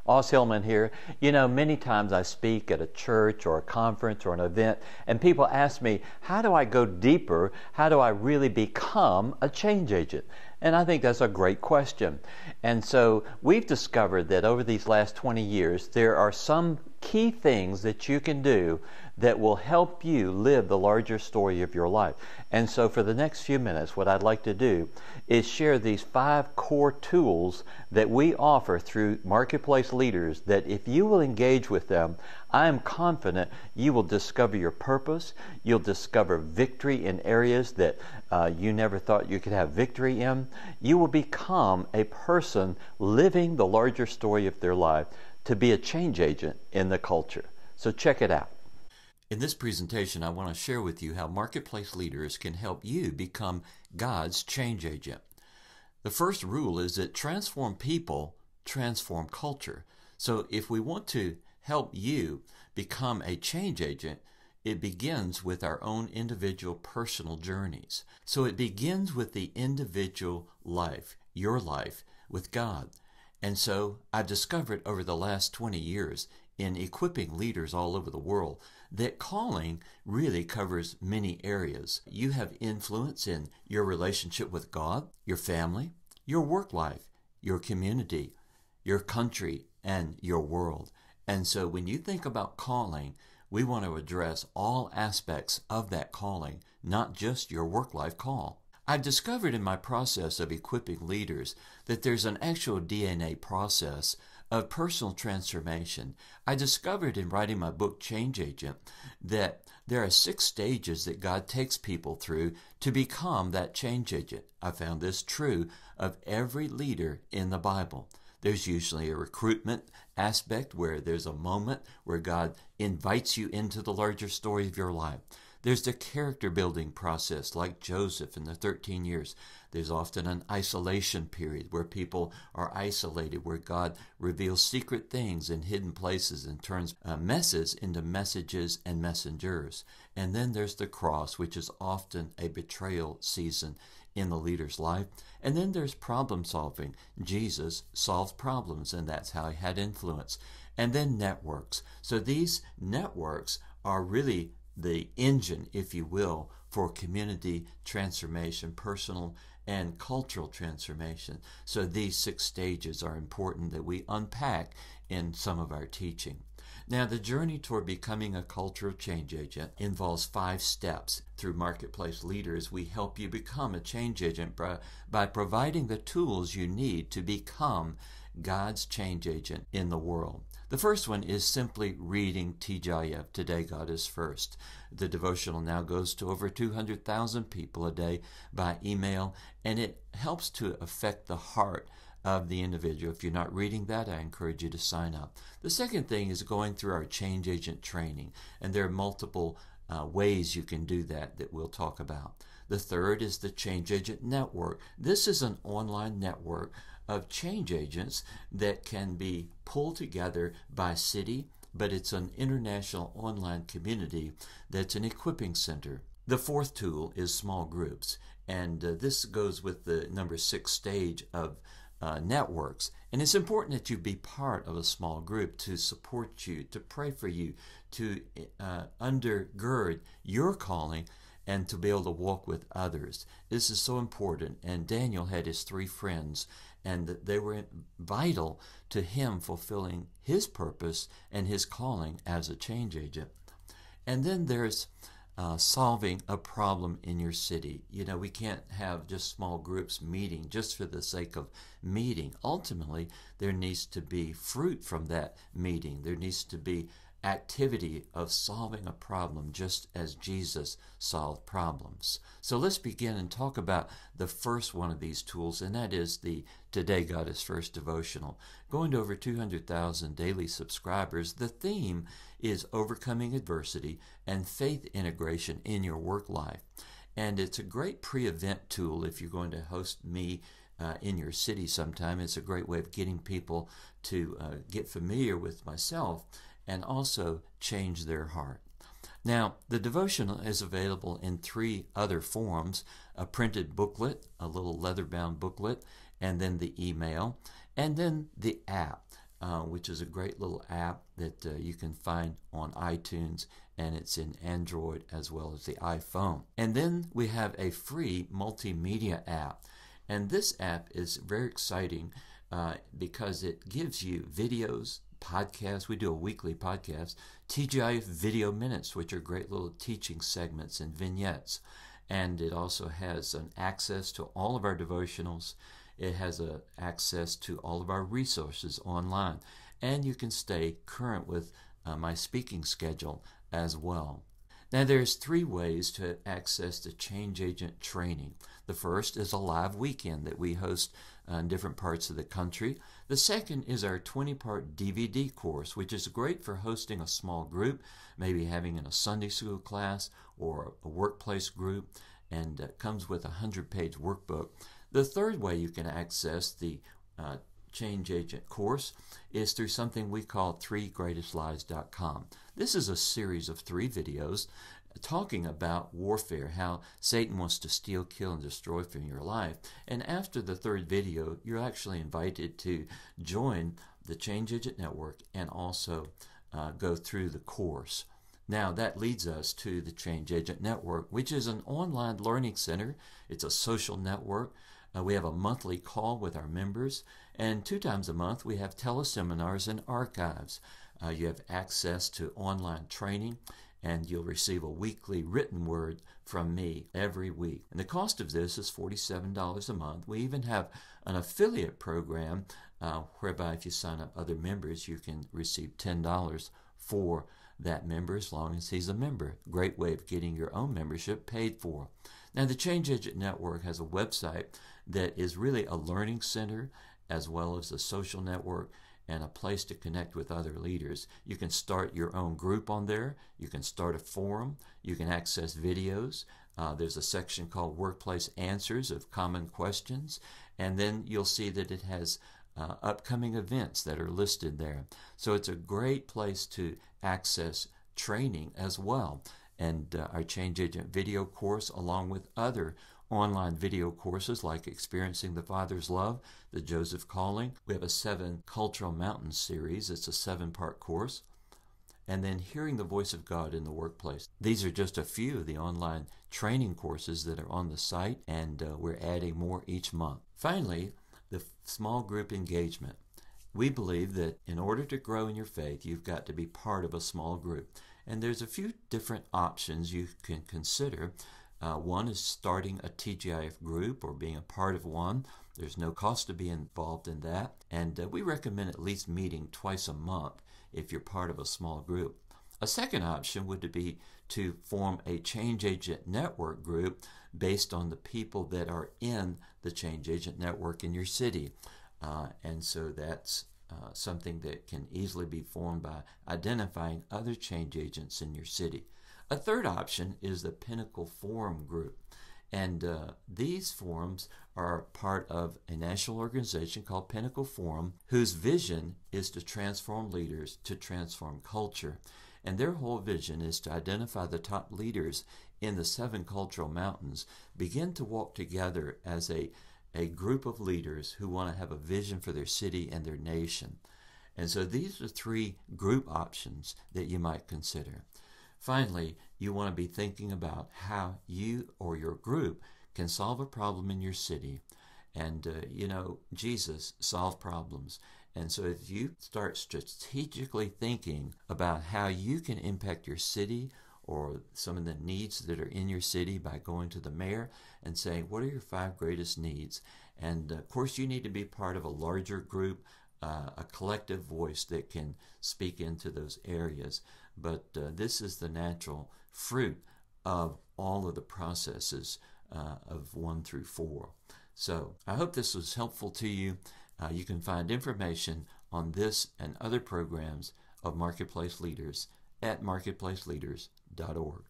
Oz Hillman here. You know, many times I speak at a church or a conference or an event, and people ask me, how do I go deeper? How do I really become a change agent? And I think that's a great question. And so we've discovered that over these last 20 years, there are some key things that you can do that will help you live the larger story of your life. And so for the next few minutes, what I'd like to do is share these 5 core tools that we offer through Marketplace Leaders that if you will engage with them, I am confident you will discover your purpose, you'll discover victory in areas that you never thought you could have victory in. You will become a person living the larger story of their life to be a change agent in the culture. So check it out. In this presentation, I want to share with you how Marketplace Leaders can help you become God's change agent. The first rule is that transform people, transform culture. So if we want to help you become a change agent, it begins with our own individual personal journeys. So it begins with the individual life, your life with God. And so I've discovered over the last 20 years in equipping leaders all over the world that calling really covers many areas. You have influence in your relationship with God, your family, your work life, your community, your country, and your world. And so when you think about calling, we want to address all aspects of that calling, not just your work life call. I've discovered in my process of equipping leaders that there's an actual DNA process of personal transformation. I discovered in writing my book, Change Agent, that there are 6 stages that God takes people through to become that change agent. I found this true of every leader in the Bible. There's usually a recruitment aspect where there's a moment where God invites you into the larger story of your life. There's the character building process like Joseph in the 13 years. There's often an isolation period where people are isolated, where God reveals secret things in hidden places and turns messes into messages and messengers. And then there's the cross, which is often a betrayal season in the leader's life. And then there's problem solving. Jesus solved problems, and that's how he had influence. And then networks. So these networks are really the engine, if you will, for community transformation, personal and cultural transformation. So these 6 stages are important that we unpack in some of our teaching. Now, the journey toward becoming a cultural change agent involves 5 steps. Through Marketplace Leaders, we help you become a change agent by providing the tools you need to become God's change agent in the world. The first one is simply reading TGIF, Today God is First. The devotional now goes to over 200,000 people a day by email, and it helps to affect the heart of the individual. If you're not reading that, I encourage you to sign up. The second thing is going through our change agent training, and there are multiple ways you can do that we'll talk about. The third is the Change Agent Network. This is an online network of change agents that can be pulled together by city, but it's an international online community that's an equipping center. The fourth tool is small groups, and this goes with the number 6 stage of networks. And it's important that you be part of a small group to support you, to pray for you, to undergird your calling, and to be able to walk with others. This is so important. And Daniel had his 3 friends, and they were vital to him fulfilling his purpose and his calling as a change agent. And then there's solving a problem in your city. You know, we can't have just small groups meeting just for the sake of meeting. Ultimately, there needs to be fruit from that meeting. There needs to be activity of solving a problem just as Jesus solved problems. So let's begin and talk about the first one of these tools, and that is the Today God is First devotional. Going to over 200,000 daily subscribers, the theme is overcoming adversity and faith integration in your work life. And it's a great pre-event tool if you're going to host me in your city sometime. It's a great way of getting people to get familiar with myself and also change their heart. Now, the devotional is available in 3 other forms: a printed booklet, a little leather-bound booklet, and then the email, and then the app. which is a great little app that you can find on iTunes, and it's in Android as well as the iPhone. And then we have a free multimedia app. And this app is very exciting because it gives you videos, podcasts. We do a weekly podcast, TGIF Video Minutes, which are great little teaching segments and vignettes. And it also has an access to all of our devotionals. It has access to all of our resources online. And you can stay current with my speaking schedule as well. Now, there's 3 ways to access the Change Agent training. The first is a live weekend that we host in different parts of the country. The second is our 20-part DVD course, which is great for hosting a small group, maybe having in a Sunday school class or a workplace group, and comes with a 100-page workbook. The third way you can access the Change Agent course is through something we call 3greatestlies.com. This is a series of 3 videos talking about warfare, how Satan wants to steal, kill, and destroy from your life. And after the 3rd video, you're actually invited to join the Change Agent Network and also go through the course. Now, that leads us to the Change Agent Network, which is an online learning center. It's a social network. We have a monthly call with our members, and 2 times a month we have teleseminars and archives. You have access to online training, and you'll receive a weekly written word from me every week. And the cost of this is $47 a month. We even have an affiliate program whereby if you sign up other members, you can receive $10 for that member as long as he's a member. Great way of getting your own membership paid for. Now, the Change Agent Network has a website that is really a learning center as well as a social network and a place to connect with other leaders. You can start your own group on there. You can start a forum. You can access videos. There's a section called Workplace Answers of Common Questions. And then you'll see that it has upcoming events that are listed there. So it's a great place to access training as well. And our Change Agent video course, along with other online video courses like Experiencing the Father's Love, the Joseph Calling. We have a 7 Cultural Mountains series. It's a 7-part course. And then Hearing the Voice of God in the Workplace. These are just a few of the online training courses that are on the site, and we're adding more each month. Finally, the small group engagement. We believe that in order to grow in your faith, you've got to be part of a small group. And there's a few different options you can consider. One is starting a TGIF group or being a part of one. There's no cost to be involved in that. And we recommend at least meeting twice a month if you're part of a small group. A second option would be to form a Change Agent Network group based on the people that are in the Change Agent Network in your city. And so that's something that can easily be formed by identifying other change agents in your city. A third option is the Pinnacle Forum group. And these forums are part of a national organization called Pinnacle Forum, whose vision is to transform leaders to transform culture. And their whole vision is to identify the top leaders in the 7 cultural mountains, begin to walk together as a group of leaders who want to have a vision for their city and their nation. And so these are 3 group options that you might consider. Finally, you want to be thinking about how you or your group can solve a problem in your city. And, Jesus solved problems. And so if you start strategically thinking about how you can impact your city or some of the needs that are in your city by going to the mayor and saying, what are your 5 greatest needs? And, of course, you need to be part of a larger group, a collective voice that can speak into those areas. But this is the natural fruit of all of the processes of 1 through 4. So I hope this was helpful to you. You can find information on this and other programs of Marketplace Leaders at marketplaceleaders.org.